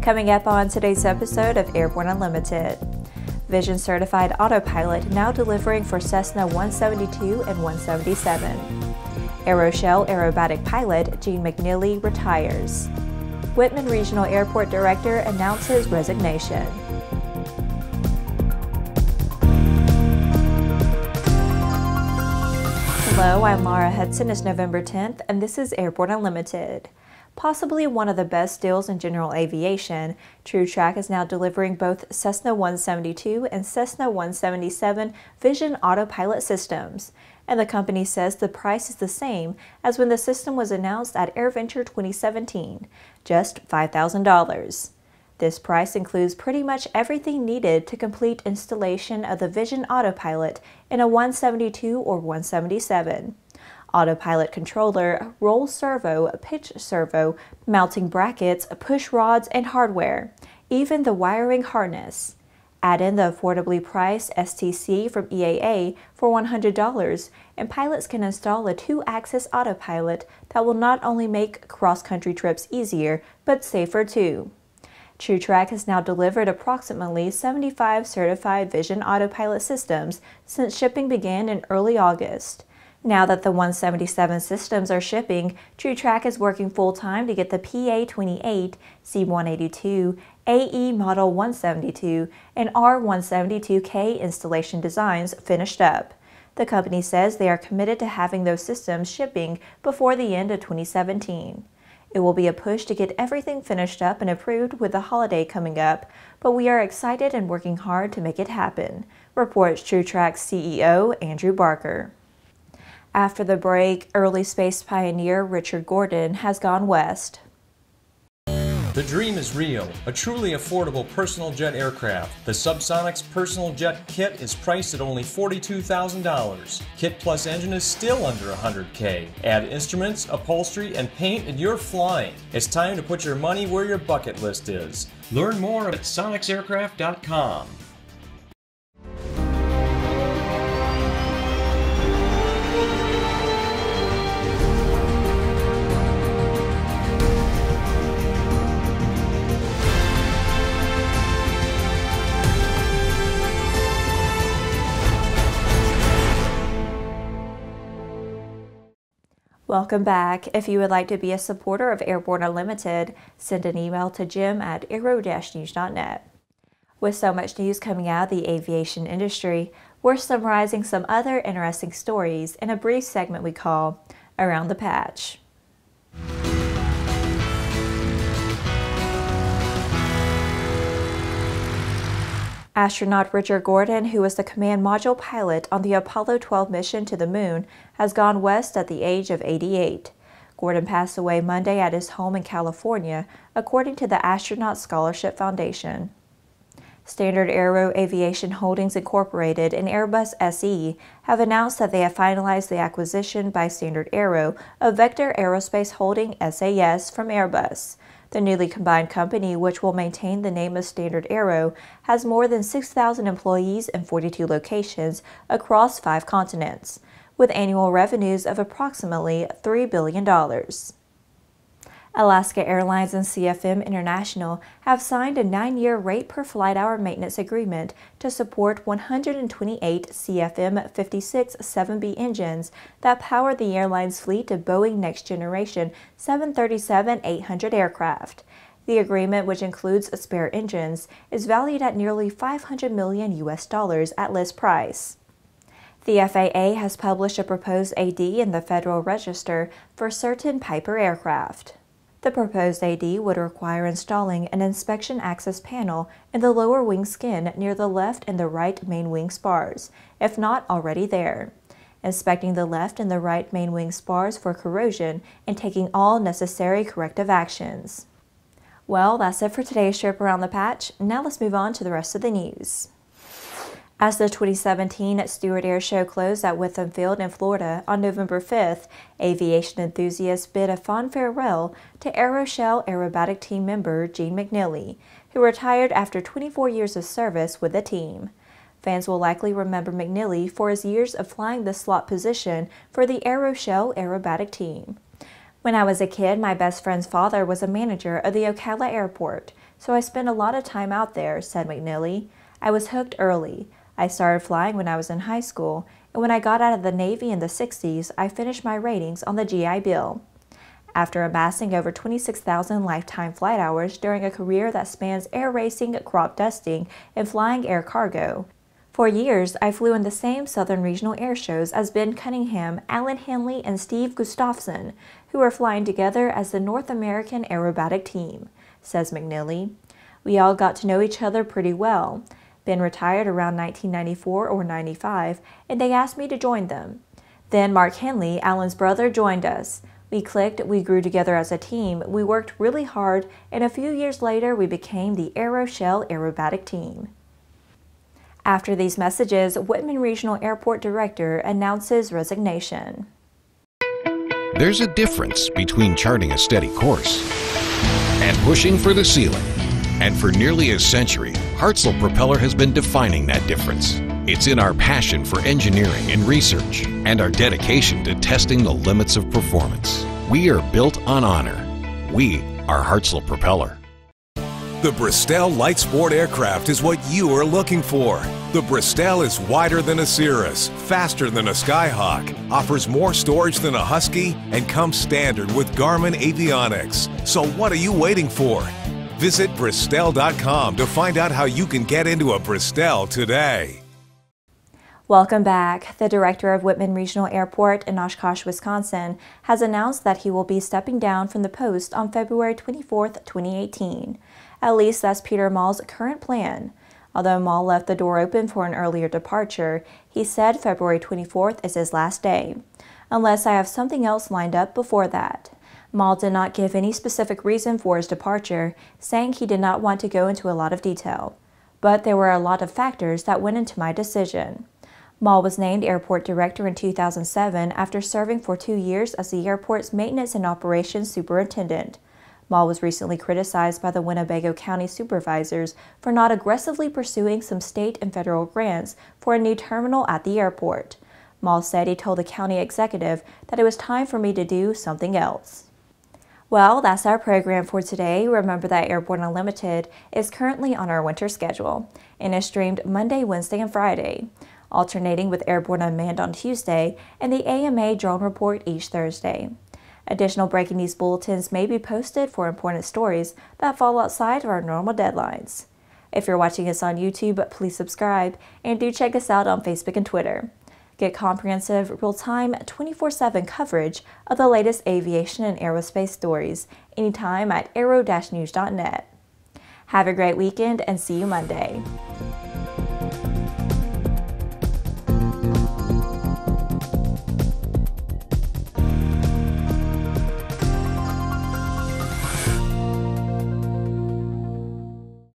Coming up on today's episode of Airborne Unlimited. Vizion certified autopilot now delivering for Cessna 172 and 177. AeroShell Aerobatic pilot Gene McNeely retires. Wittman Regional Airport director announces resignation. Hello, I'm Laura Hudson. It's November 10th, and this is Airborne Unlimited. Possibly one of the best deals in general aviation, TruTrak is now delivering both Cessna 172 and Cessna 177 Vizion autopilot systems, and the company says the price is the same as when the system was announced at AirVenture 2017, just $5,000. This price includes pretty much everything needed to complete installation of the Vizion autopilot in a 172 or 177. Autopilot controller, roll servo, pitch servo, mounting brackets, push rods, and hardware, even the wiring harness. Add in the affordably priced STC from EAA for $100, and pilots can install a 2-axis autopilot that will not only make cross-country trips easier, but safer too. TruTrak has now delivered approximately 75 certified Vizion autopilot systems since shipping began in early August. Now that the 177 systems are shipping, TruTrak is working full-time to get the PA-28, C-182, AE Model 172, and R-172K installation designs finished up. The company says they are committed to having those systems shipping before the end of 2017. It will be a push to get everything finished up and approved with the holiday coming up, but we are excited and working hard to make it happen, reports TruTrak's CEO Andrew Barker. After the break, early space pioneer Richard Gordon has gone west. The dream is real, a truly affordable personal jet aircraft. The Subsonics Personal Jet Kit is priced at only $42,000. Kit plus engine is still under $100K. Add instruments, upholstery, and paint and you're flying. It's time to put your money where your bucket list is. Learn more at sonicsaircraft.com. Welcome back. If you would like to be a supporter of Airborne Unlimited, send an email to jim@aero-news.net. With so much news coming out of the aviation industry, we're summarizing some other interesting stories in a brief segment we call Around the Patch. Astronaut Richard Gordon, who was the command module pilot on the Apollo 12 mission to the moon, has gone west at the age of 88. Gordon passed away Monday at his home in California, according to the Astronaut Scholarship Foundation. StandardAero Aviation Holdings Incorporated and Airbus SE have announced that they have finalized the acquisition by StandardAero of Vector Aerospace Holding SAS from Airbus. The newly combined company, which will maintain the name of StandardAero, has more than 6,000 employees in 42 locations across 5 continents, with annual revenues of approximately $3 billion. Alaska Airlines and CFM International have signed a 9-year rate-per-flight-hour maintenance agreement to support 128 CFM56 7B engines that power the airline's fleet of Boeing next-generation 737-800 aircraft. The agreement, which includes spare engines, is valued at nearly $500 million at list price. The FAA has published a proposed AD in the Federal Register for certain Piper aircraft. The proposed AD would require installing an inspection access panel in the lower wing skin near the left and the right main wing spars, if not already there, inspecting the left and the right main wing spars for corrosion and taking all necessary corrective actions. Well, that's it for today's trip around the patch. Now let's move on to the rest of the news. As the 2017 Stuart Air Show closed at Witham Field in Florida on November 5th, aviation enthusiasts bid a fond farewell to AeroShell Aerobatic Team member Gene McNeely, who retired after 24 years of service with the team. Fans will likely remember McNeely for his years of flying the slot position for the AeroShell Aerobatic Team. When I was a kid, my best friend's father was a manager of the Ocala Airport, so I spent a lot of time out there, said McNeely. I was hooked early. I started flying when I was in high school, and when I got out of the Navy in the 60s, I finished my ratings on the GI Bill. After amassing over 26,000 lifetime flight hours during a career that spans air racing, crop dusting, and flying air cargo, for years I flew in the same Southern Regional Air Shows as Ben Cunningham, Alan Hanley, and Steve Gustafson, who are flying together as the North American Aerobatic Team, says McNeely. We all got to know each other pretty well. Ben retired around 1994 or 95, and they asked me to join them. Then Mark Henley, Alan's brother, joined us. We clicked, we grew together as a team, we worked really hard, and a few years later we became the AeroShell Aerobatic Team. After these messages, Wittman Regional Airport Director announces resignation. There's a difference between charting a steady course and pushing for the ceiling. And for nearly a century, Hartzell Propeller has been defining that difference. It's in our passion for engineering and research and our dedication to testing the limits of performance. We are built on honor. We are Hartzell Propeller. The Bristol Light Sport aircraft is what you are looking for. The Bristol is wider than a Cirrus, faster than a Skyhawk, offers more storage than a Husky, and comes standard with Garmin avionics. So what are you waiting for? Visit Bristol.com to find out how you can get into a Bristol today. Welcome back. The director of Wittman Regional Airport in Oshkosh, Wisconsin, has announced that he will be stepping down from the post on February 24, 2018. At least that's Peter Moll's current plan. Although Moll left the door open for an earlier departure, he said February 24th is his last day, unless I have something else lined up before that. Moll did not give any specific reason for his departure, saying he did not want to go into a lot of detail. But there were a lot of factors that went into my decision. Moll was named airport director in 2007 after serving for 2 years as the airport's maintenance and operations superintendent. Moll was recently criticized by the Winnebago County supervisors for not aggressively pursuing some state and federal grants for a new terminal at the airport. Moll said he told the county executive that it was time for me to do something else. Well, that's our program for today. Remember that Airborne Unlimited is currently on our winter schedule and is streamed Monday, Wednesday, and Friday, alternating with Airborne Unmanned on Tuesday and the AMA Drone Report each Thursday. Additional breaking news bulletins may be posted for important stories that fall outside of our normal deadlines. If you're watching us on YouTube, please subscribe and do check us out on Facebook and Twitter. Get comprehensive, real-time, 24/7 coverage of the latest aviation and aerospace stories anytime at aero-news.net. Have a great weekend and see you Monday.